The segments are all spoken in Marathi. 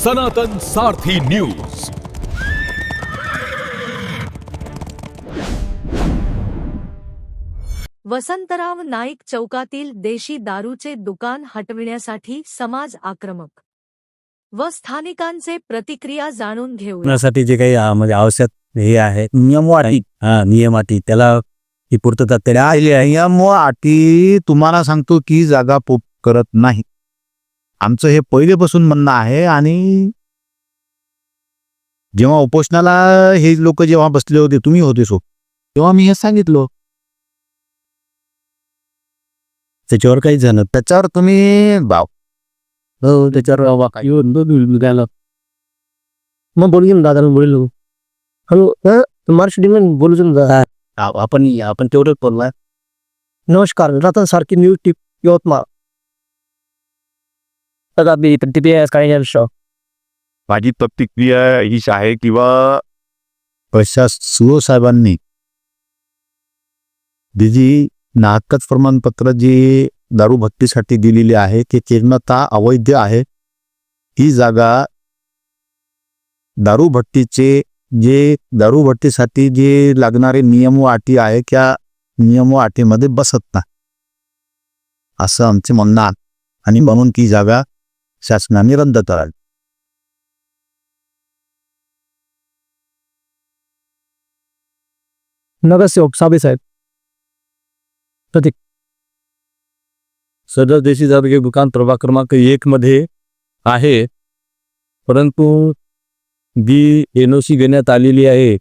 सनातन सारथी न्यूज। वसंतराव नाईक चौकातील देशी दारूचे दुकान हटविण्यासाठी समाज आक्रमक व स्थानिकांचे प्रतिक्रिया जाणून घेऊया। साठी जे काही म्हणजे आवश्यक हे आहे नियम अटी त्याला ही पूर्तता त्याला नियम व अटी तुम्हाला सांगतो की जागा पोप करत नाही, आमचं हे पहिलेपासून म्हणणं आहे। आणि जेव्हा उपोषणाला हे लोक जेव्हा बसले होते, तुम्ही होते सो, तेव्हा मी हे सांगितलं, त्याच्यावर काही जण त्याच्यावर तुम्ही त्याच्यावर मग बोलून दादा बोललो हॅलो तुम्हाला बोलू आपण तेवढंच बोलला। नमस्कार, रतन सारखी न्यूज टिप यवतमाळ। माझी प्रतिक्रिया हीच आहे किंवा सुओ साहेबांनी जी नाहकच प्रमाणपत्र जी दारू भट्टीसाठी दिलेली आहे ते पूर्णतः अवैध आहे। ही जागा दारू भट्टीसाठी जे लागणारे नियम व अटी आहे त्या नियम व अटीमध्ये बसत नाही असं आमचे म्हणणं आहे, आणि म्हणून ती जागा शासनाने रद्द करावी। नगरसेवक साबे साहेब, प्रतीक सदर देशी दारूचे दुकान प्रभाग क्रमांक 1 मध्ये आहे, परंतु जी एनओसी देण्यात आलेली आहे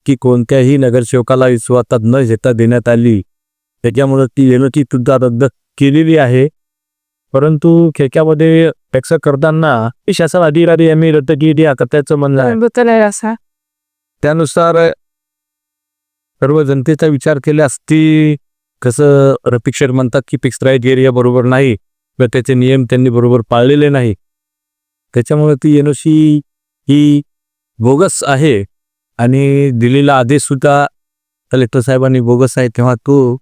की कोणत्याही नगरसेवकाला विश्वासात न घेता देण्यात आली, त्याच्यामुळे ती एनओसी सुद्धा रद्द केलेली आहे। परंतु खेक्यामध्ये टॅक्स करताना शासन अधिकारी आम्ही रद्द केली त्याचं म्हणणं आहे। त्यानुसार सर्व जनतेचा विचार केल्यास ती कसं रफिक्षर म्हणतात की फिक्स राईट एरिया बरोबर नाही व त्याचे नियम त्यांनी बरोबर पाळलेले नाही, त्याच्यामुळे ती एनओसी ही बोगस आहे आणि दिलेला आदेश सुद्धा कलेक्टर साहेबांनी बोगस आहे। तेव्हा तो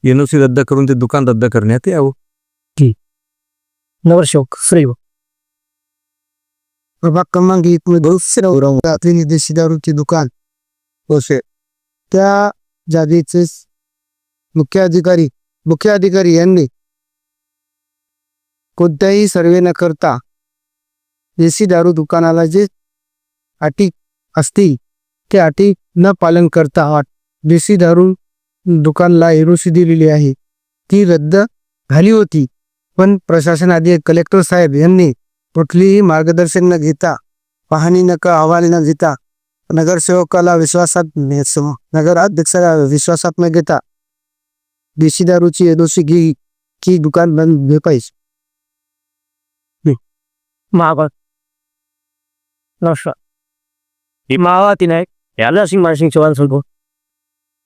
एनओसी रद्द करून ते दुकान रद्द करण्यात यावं। नगरसेवक श्रेय प्रभाग क्रमांक 1 मध्ये देशी दारूचे दुकान होते, त्या जागेचे मुख्य अधिकारी यांनी कोणत्याही सर्वे न करता देशी दारू दुकानाला जे अटी असतील ते अटी न पालन करता देशी दारू दुकानला एनओसी दिलेली आहे ती रद्द झाली होती। पण प्रशासन अधिकारी कलेक्टर साहेब यांनी कुठलीही मार्गदर्शन न घेता, पाहणी न अहवाल न घेता, नगरसेवकाला विश्वासात नगराध्यक्षाला विश्वासात न घेता देशी दारूची एनओसी घे की दुकान बंद झाले पाहिजे।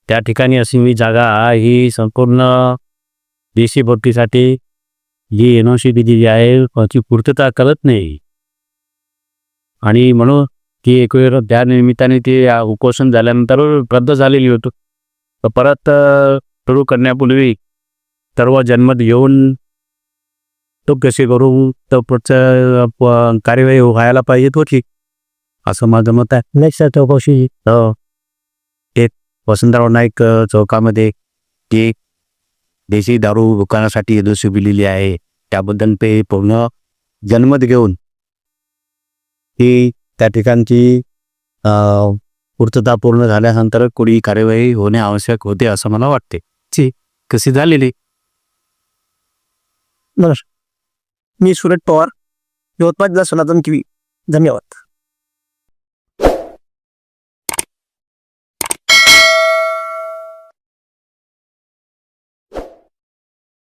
त्या ठिकाणी अशी मी जागा ही संपूर्ण देशी भट्टीसाठी जी एनओसी दिलेली आहे त्याची पूर्तता करत नाही, आणि म्हणून ती एक वेळ त्या निमित्ताने ते उपोषण झाल्यानंतर रद्द झालेली होती। परत सुरू करण्यापूर्वी सर्व जनमत घेऊन तो कसे करू तर पुढचं कार्यवाही व्हायला पाहिजेत होती असं माझं मत आहे। नेक्स्ट चौकशी एक वसंतराव नाईक चौकामध्ये ती देशी दारू दुकानासाठी एनओसी दिलेली आहे, त्याबद्दल ते पूर्ण जनमत घेऊन ती त्या ठिकाणची पूर्तता पूर्ण झाल्यानंतर कोणी कार्यवाही होणे आवश्यक होते असं मला वाटते। ती कशी झालेली। मी सुरेश पवार, यवतमाळ जिल्हा सनातन टीव्ही, धन्यवाद।